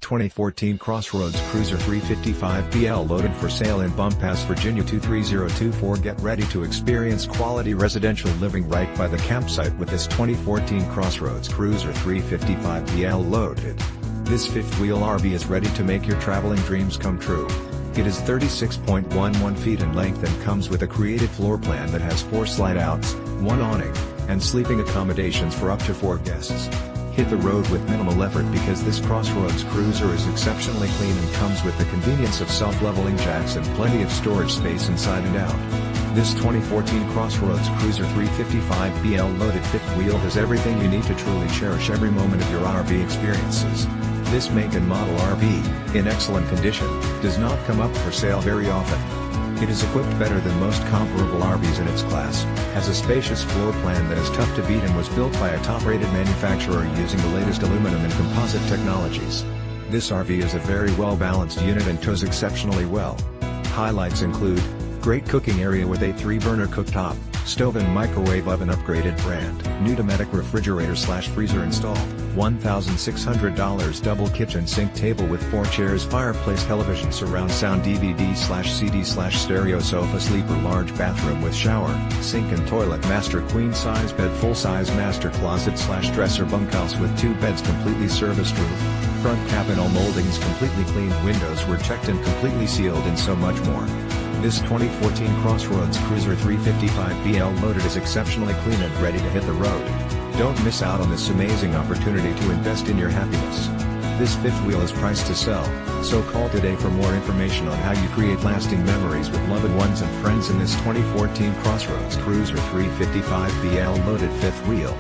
2014 Crossroads Cruiser 355BL loaded for sale in Bumpass, Virginia 23024. Get ready to experience quality residential living right by the campsite with this 2014 Crossroads Cruiser 355BL loaded. This fifth-wheel RV is ready to make your traveling dreams come true. It is 36.11 feet in length and comes with a creative floor plan that has 4 slide-outs, 1 awning, and sleeping accommodations for up to 4 guests. Hit the road with minimal effort because this Crossroads Cruiser is exceptionally clean and comes with the convenience of self-leveling jacks and plenty of storage space inside and out. This 2014 Crossroads Cruiser 355BL loaded fifth wheel has everything you need to truly cherish every moment of your RV experiences. This make and model RV, in excellent condition, does not come up for sale very often. It is equipped better than most comparable RVs in its class, has a spacious floor plan that is tough to beat and was built by a top-rated manufacturer using the latest aluminum and composite technologies. This RV is a very well-balanced unit and tows exceptionally well. Highlights include great cooking area with a 3-burner cooktop, stove and microwave oven upgraded brand, new Dometic refrigerator/freezer installed, $1,600 double kitchen sink table with 4 chairs, fireplace, television, surround sound, DVD/CD/StereoSofa, SleeperLarge bathroom with shower, sink and toilet, master queen size bed, full size master closet/DresserBunk house with 2 beds, completely serviced roof, front cabin, all moldings completely cleaned, windows were checked and completely sealed, and so much more. This 2014 Crossroads Cruiser 355BL loaded is exceptionally clean and ready to hit the road. Don't miss out on this amazing opportunity to invest in your happiness. This fifth wheel is priced to sell, so call today for more information on how you create lasting memories with loved ones and friends in this 2014 Crossroads Cruiser 355BL loaded fifth wheel.